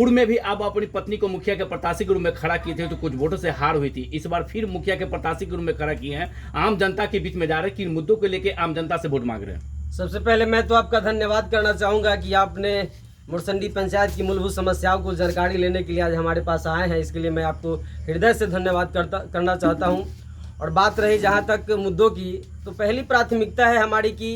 पूर्व में भी आप अपनी पत्नी को मुखिया के प्रत्याशी के रूप में खड़ा किए थे तो कुछ वोटों से हार हुई थी। इस बार फिर मुखिया के प्रत्याशी के रूप में खड़ा किए हैं, आम जनता के बीच में जा रहे हैं, किन मुद्दों को लेकर आम जनता से वोट मांग रहे हैं? सबसे पहले मैं तो आपका धन्यवाद करना चाहूँगा कि आपने मुरसंडी पंचायत की मूलभूत समस्याओं को जानकारी लेने के लिए आज हमारे पास आए हैं। इसके लिए मैं आपको हृदय से धन्यवाद करना चाहता हूँ। और बात रही जहाँ तक मुद्दों की, तो पहली प्राथमिकता है हमारी कि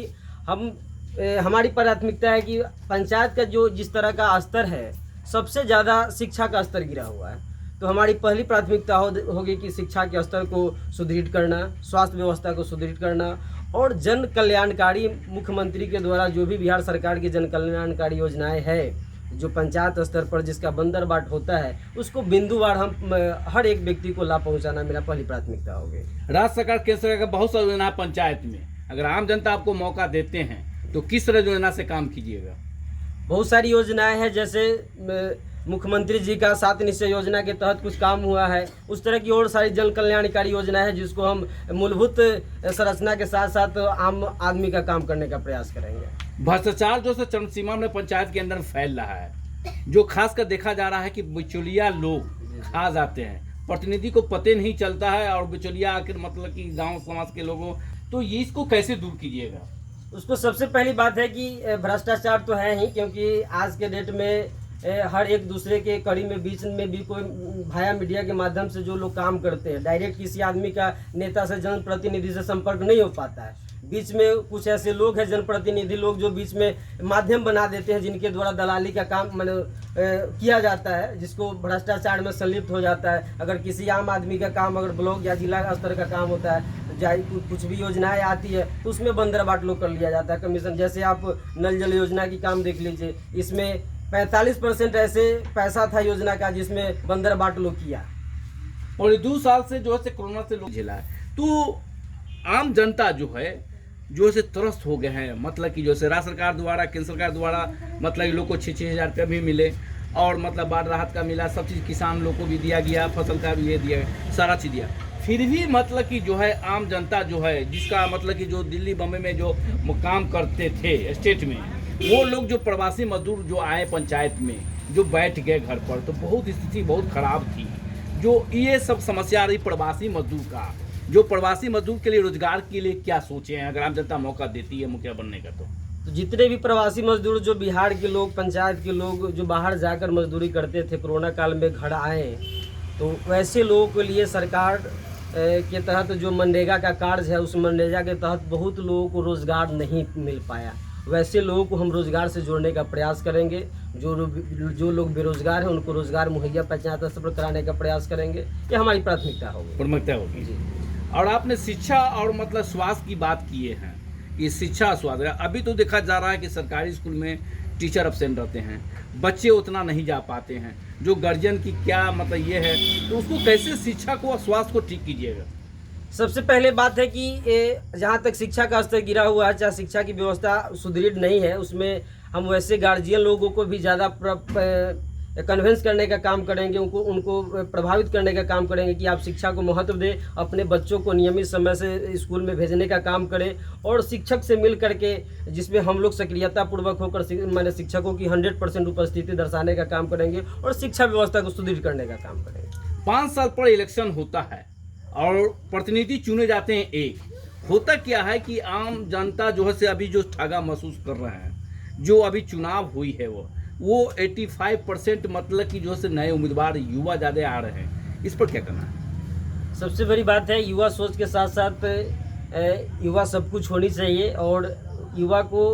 हमारी प्राथमिकता है कि पंचायत का जो जिस तरह का स्तर है, सबसे ज़्यादा शिक्षा का स्तर गिरा हुआ है। तो हमारी पहली प्राथमिकता होगी कि शिक्षा के स्तर को सुदृढ़ करना, स्वास्थ्य व्यवस्था को सुदृढ़ करना और जन कल्याणकारी मुख्यमंत्री के द्वारा जो भी बिहार सरकार की जन कल्याणकारी योजनाएं है, जो पंचायत स्तर पर जिसका बंदरबाट होता है, उसको बिंदुवार हम हर एक व्यक्ति को लाभ पहुंचाना मेरा पहली प्राथमिकता होगी। राज्य सरकार केंद्र सरकार का बहुत सारी योजना है पंचायत में, अगर आम जनता आपको मौका देते हैं तो किस तरह योजना से काम कीजिएगा? बहुत सारी योजनाएं हैं, जैसे मुख्यमंत्री जी का 7 निश्चय योजना के तहत कुछ काम हुआ है, उस तरह की और सारी जन कल्याणकारी योजना है जिसको हम मूलभूत संरचना के साथ साथ आम आदमी का काम करने का प्रयास करेंगे। भ्रष्टाचार जो से चरम सीमा में पंचायत के अंदर फैल रहा है, जो खासकर देखा जा रहा है कि बिचौलिया लोग खा जाते हैं, प्रतिनिधि को पते नहीं चलता है और बिचौलिया आखिर मतलब कि गाँव समाज के लोगों, तो ये इसको कैसे दूर कीजिएगा? उसको सबसे पहली बात है कि भ्रष्टाचार तो है ही, क्योंकि आज के डेट में हर एक दूसरे के कड़ी में बीच में भी कोई भाया मीडिया के माध्यम से जो लोग काम करते हैं, डायरेक्ट किसी आदमी का नेता से जनप्रतिनिधि से संपर्क नहीं हो पाता है। बीच में कुछ ऐसे लोग हैं जनप्रतिनिधि लोग जो बीच में माध्यम बना देते हैं, जिनके द्वारा दलाली का काम किया जाता है, जिसको भ्रष्टाचार में संलिप्त हो जाता है। अगर किसी आम आदमी का काम अगर ब्लॉक या जिला स्तर का काम होता है, कुछ भी योजनाएं आती है तो उसमें बंदरबाट लोग कर लिया जाता है कमीशन। जैसे आप नल जल योजना की काम देख लीजिए, इसमें 45% ऐसे पैसा था योजना का जिसमें बंदरबाट लोग किया। और ये 2 साल से जो है कोरोना से लोग झेला है, तो आम जनता जो है त्रस्त हो गए हैं, मतलब कि जैसे राज्य सरकार द्वारा केंद्र सरकार द्वारा मतलब लोग को 6-6 हज़ार रुपया भी मिले और मतलब बाढ़ राहत का मिला, सब चीज़ किसान लोग को भी दिया गया, फसल का भी ये दिया, सारा चीज़ दिया। फिर भी मतलब कि जो है आम जनता जो है, जिसका मतलब कि जो दिल्ली बम्बई में जो काम करते थे स्टेट में, वो लोग जो प्रवासी मजदूर जो आए पंचायत में, जो बैठ गए घर पर, तो बहुत स्थिति बहुत खराब थी। जो ये सब समस्या आ रही प्रवासी मजदूर का, जो प्रवासी मजदूर के लिए रोजगार के लिए क्या सोचे हैं अगर आम जनता मौका देती है मुखिया बनने का? तो जितने भी प्रवासी मजदूर जो बिहार के लोग, पंचायत के लोग जो बाहर जाकर मजदूरी करते थे, कोरोना काल में घर आए, तो वैसे लोगों के लिए सरकार के तहत जो मनरेगा का कार्य है, उस मनरेगा के तहत बहुत लोगों को रोज़गार नहीं मिल पाया। वैसे लोगों को हम रोज़गार से जोड़ने का प्रयास करेंगे। जो लोग बेरोजगार हैं उनको रोज़गार मुहैया पंचायत स्तर पर कराने का प्रयास करेंगे। ये हमारी प्राथमिकता होगी जी। और आपने शिक्षा और मतलब स्वास्थ्य की बात किए हैं कि शिक्षा स्वास्थ्य, अभी तो देखा जा रहा है कि सरकारी स्कूल में टीचर एब्सेंट रहते हैं, बच्चे उतना नहीं जा पाते हैं, जो गार्जियन की क्या मतलब ये है, तो उसको कैसे शिक्षा को और स्वास्थ्य को ठीक कीजिएगा? सबसे पहले बात है कि जहाँ तक शिक्षा का स्तर गिरा हुआ है, चाहे शिक्षा की व्यवस्था सुदृढ़ नहीं है, उसमें हम वैसे गार्जियन लोगों को भी ज़्यादा कन्विंस करने का काम करेंगे, उनको प्रभावित करने का काम करेंगे कि आप शिक्षा को महत्व दें, अपने बच्चों को नियमित समय से स्कूल में भेजने का काम करें और शिक्षक से मिल करके, जिसमें हम लोग सक्रियता पूर्वक होकर मैंने शिक्षकों की 100% उपस्थिति दर्शाने का काम करेंगे और शिक्षा व्यवस्था को सुदृढ़ करने का काम करेंगे। 5 साल पर इलेक्शन होता है और प्रतिनिधि चुने जाते हैं एक, होता क्या है कि आम जनता जो है से अभी जो ठगा महसूस कर रहे हैं, जो अभी चुनाव हुई है वो 85% मतलब कि जो से नए उम्मीदवार युवा ज़्यादा आ रहे हैं, इस पर क्या करना है? सबसे बड़ी बात है युवा सोच के साथ साथ युवा सब कुछ होनी चाहिए और युवा को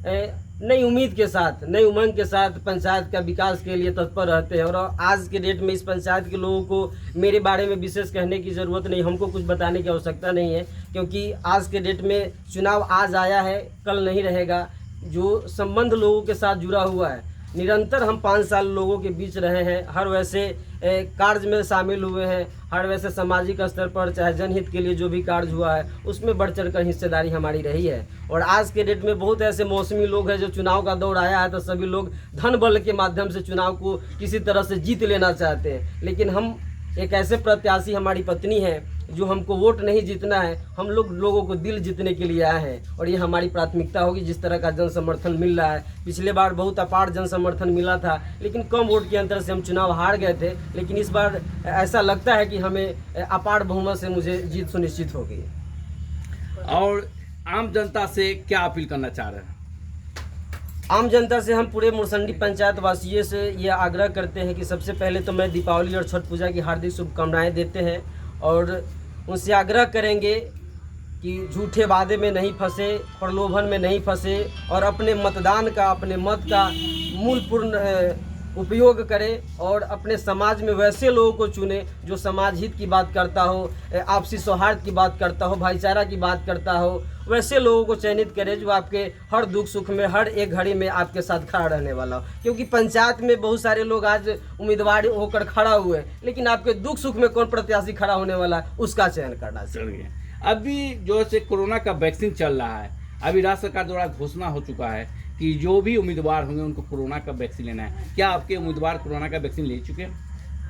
नई उम्मीद के साथ, नई उमंग के साथ पंचायत का विकास के लिए तत्पर रहते हैं। और आज के डेट में इस पंचायत के लोगों को मेरे बारे में विशेष कहने की ज़रूरत नहीं, हमको कुछ बताने की आवश्यकता नहीं है, क्योंकि आज के डेट में चुनाव आज आया है, कल नहीं रहेगा। जो संबंध लोगों के साथ जुड़ा हुआ है, निरंतर हम 5 साल लोगों के बीच रहे हैं, हर वैसे कार्य में शामिल हुए हैं, हर वैसे सामाजिक स्तर पर चाहे जनहित के लिए जो भी कार्य हुआ है उसमें बढ़ चढ़ कर हिस्सेदारी हमारी रही है। और आज के डेट में बहुत ऐसे मौसमी लोग हैं, जो चुनाव का दौर आया है तो सभी लोग धन बल के माध्यम से चुनाव को किसी तरह से जीत लेना चाहते हैं, लेकिन हम एक ऐसे प्रत्याशी हमारी पत्नी है जो हमको वोट नहीं जीतना है, हम लोगों को दिल जीतने के लिए आए हैं और ये हमारी प्राथमिकता होगी। जिस तरह का जन समर्थन मिल रहा है, पिछले बार बहुत अपार जन समर्थन मिला था, लेकिन कम वोट के अंतर से हम चुनाव हार गए थे, लेकिन इस बार ऐसा लगता है कि हमें अपार बहुमत से मुझे जीत सुनिश्चित हो गई। और आम जनता से क्या अपील करना चाह रहे हैं? आम जनता से हम पूरे मुरसंडी पंचायत वासियों से ये आग्रह करते हैं कि सबसे पहले तो मैं दीपावली और छठ पूजा की हार्दिक शुभकामनाएं देते हैं और उनसे आग्रह करेंगे कि झूठे वादे में नहीं फंसे, प्रलोभन में नहीं फंसे और अपने मतदान का, अपने मत का मूलपूर्ण उपयोग करें और अपने समाज में वैसे लोगों को चुने जो समाज हित की बात करता हो, आपसी सौहार्द की बात करता हो, भाईचारा की बात करता हो, वैसे लोगों को चयनित करें जो आपके हर दुख सुख में, हर एक घड़ी में आपके साथ खड़ा रहने वाला हो। क्योंकि पंचायत में बहुत सारे लोग आज उम्मीदवार होकर खड़ा हुए हैं, लेकिन आपके दुख सुख में कौन प्रत्याशी खड़ा होने वाला है उसका चयन करना चाहिए। अभी जो है कोरोना का वैक्सीन चल रहा है, अभी राज्य सरकार द्वारा घोषणा हो चुका है कि जो भी उम्मीदवार होंगे उनको कोरोना का वैक्सीन लेना है। क्या आपके उम्मीदवार कोरोना का वैक्सीन ले चुके हैं?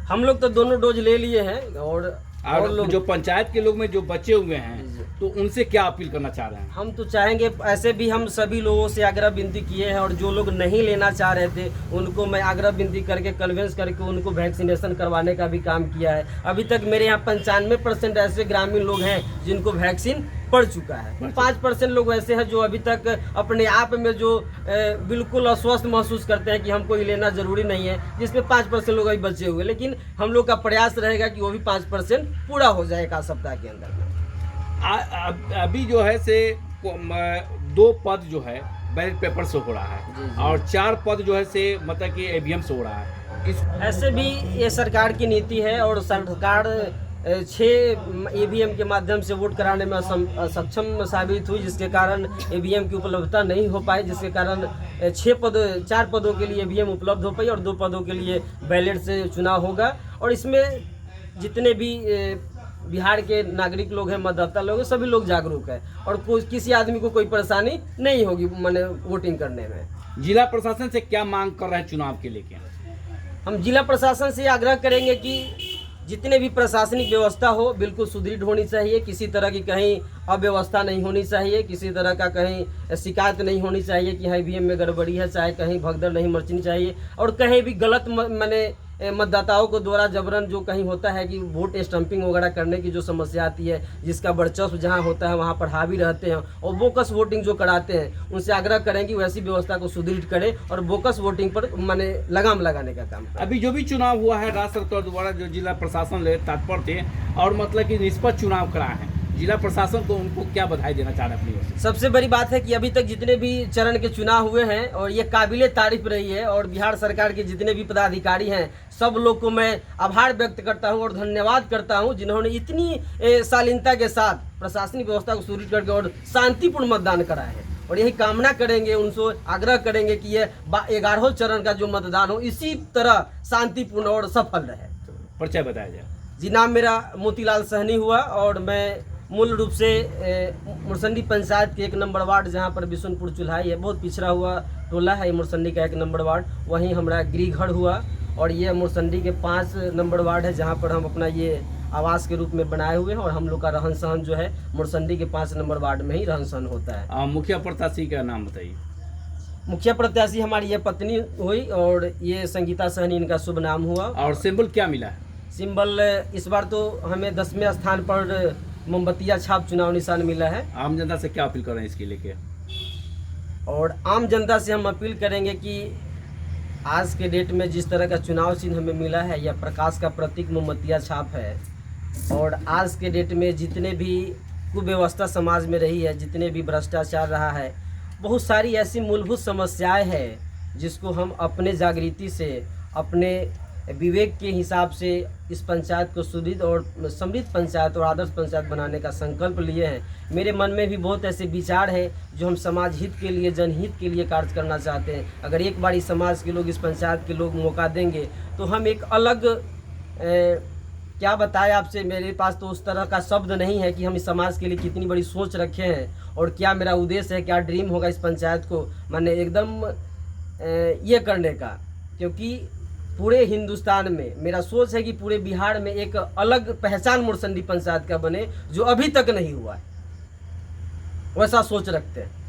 हम लोग तो दोनों डोज ले लिए हैं और लोग जो पंचायत के लोग में जो बचे हुए हैं तो उनसे क्या अपील करना चाह रहे हैं? हम तो चाहेंगे, ऐसे भी हम सभी लोगों से आग्रह विनती किए हैं और जो लोग नहीं लेना चाह रहे थे उनको मैं आग्रह विनती करके कन्विंस करके उनको वैक्सीनेशन करवाने का भी काम किया है। अभी तक मेरे यहाँ 95% ऐसे ग्रामीण लोग हैं जिनको वैक्सीन पड़ चुका है। 5% लोग ऐसे हैं जो अभी तक अपने आप में जो बिल्कुल अस्वस्थ महसूस करते हैं कि हमको ये लेना ज़रूरी नहीं है, जिसमें 5% लोग अभी बचे हुए, लेकिन हम लोग का प्रयास रहेगा कि वो भी 5% पूरा हो जाए एक सप्ताह के अंदर में। अभी जो है से 2 पद जो है बैलेट पेपर से हो रहा है और 4 पद जो है से मतलब कि ईवीएम से हो रहा है। ऐसे भी ये सरकार की नीति है और सरकार 6 ईवीएम के माध्यम से वोट कराने में सक्षम साबित हुई, जिसके कारण ईवीएम की उपलब्धता नहीं हो पाई, जिसके कारण 4 पदों के लिए ईवीएम उपलब्ध हो पाई और 2 पदों के लिए बैलेट से चुनाव होगा। और इसमें जितने भी बिहार के नागरिक लोग हैं, मतदाता लोग हैं, सभी लोग जागरूक है और किसी आदमी को कोई परेशानी नहीं होगी माने वोटिंग करने में। जिला प्रशासन से क्या मांग कर रहे हैं चुनाव के लेके? हम जिला प्रशासन से आग्रह करेंगे कि जितने भी प्रशासनिक व्यवस्था हो बिल्कुल सुदृढ़ होनी चाहिए, किसी तरह की कहीं अव्यवस्था नहीं होनी चाहिए, किसी तरह का कहीं शिकायत नहीं होनी चाहिए कि हाँ ईवीएम में गड़बड़ी है, चाहे कहीं भगदड़ नहीं मचनी चाहिए और कहीं भी गलत माने मतदाताओं को द्वारा जबरन जो कहीं होता है कि वोट स्टम्पिंग वगैरह करने की जो समस्या आती है, जिसका वर्चस्व जहां होता है वहां पर हावी रहते हैं और बोकस वोटिंग जो कराते हैं, उनसे आग्रह करें कि वैसी व्यवस्था को सुदृढ़ करें और बोकस वोटिंग पर माने लगाम लगाने का काम। अभी जो भी चुनाव हुआ है राज्य सरकार द्वारा जो जिला प्रशासन ले तत्पर थे और मतलब कि निष्पक्ष चुनाव कराए हैं, जिला प्रशासन को उनको क्या बधाई देना चाह रहे हैं अपनी ओर से? सबसे बड़ी बात है कि अभी तक जितने भी चरण के चुनाव हुए हैं और ये काबिले तारीफ रही है और बिहार सरकार के जितने भी पदाधिकारी हैं सब लोग को मैं आभार व्यक्त करता हूं और धन्यवाद करता हूं जिन्होंने इतनी शालीनता के साथ प्रशासनिक व्यवस्था को सुदृढ़ करके और शांतिपूर्ण मतदान कराया है। और यही कामना करेंगे, उनसे आग्रह करेंगे कि ये 11वें चरण का जो मतदान हो इसी तरह शांतिपूर्ण और सफल रहे। परिचय बताया जाए। जी, नाम मेरा मोतीलाल सहनी हुआ और मैं मूल रूप से मुरसंडी पंचायत के 1 नंबर वार्ड जहाँ पर बिशुनपुर चुल्हाई है, बहुत पिछड़ा हुआ टोला है मुरसंडी का 1 नंबर वार्ड, वहीं हमारा गृहघर हुआ और ये मुरसंडी के 5 नंबर वार्ड है जहाँ पर हम अपना ये आवास के रूप में बनाए हुए हैं और हम लोग का रहन सहन जो है मुरसंडी के 5 नंबर वार्ड में ही रहन सहन होता है। मुखिया प्रत्याशी का नाम बताइए। मुखिया प्रत्याशी हमारी ये पत्नी हुई और ये संगीता सहनी इनका शुभ नाम हुआ। और सिंबल क्या मिला है? सिंबल इस बार तो हमें 10वें स्थान पर मोमबत्तियाँ छाप चुनाव निशान मिला है। आम जनता से क्या अपील कर रहे हैं इसके लेके? और आम जनता से हम अपील करेंगे कि आज के डेट में जिस तरह का चुनाव चिन्ह हमें मिला है, यह प्रकाश का प्रतीक मोमबत्तियाँ छाप है और आज के डेट में जितने भी कुव्यवस्था समाज में रही है, जितने भी भ्रष्टाचार रहा है, बहुत सारी ऐसी मूलभूत समस्याएं हैं जिसको हम अपने जागृति से, अपने विवेक के हिसाब से इस पंचायत को सुदृढ़ और समृद्ध पंचायत और आदर्श पंचायत बनाने का संकल्प लिए हैं। मेरे मन में भी बहुत ऐसे विचार हैं जो हम समाज हित के लिए, जनहित के लिए कार्य करना चाहते हैं। अगर एक बार इस समाज के लोग, इस पंचायत के लोग मौका देंगे तो हम एक अलग क्या बताएं आपसे, मेरे पास तो उस तरह का शब्द नहीं है कि हम इस समाज के लिए कितनी बड़ी सोच रखे हैं और क्या मेरा उद्देश्य है, क्या ड्रीम होगा इस पंचायत को माने एकदम ये करने का। क्योंकि पूरे हिंदुस्तान में, मेरा सोच है कि पूरे बिहार में एक अलग पहचान मुर्संडी पंचायत का बने, जो अभी तक नहीं हुआ है, वैसा सोच रखते हैं।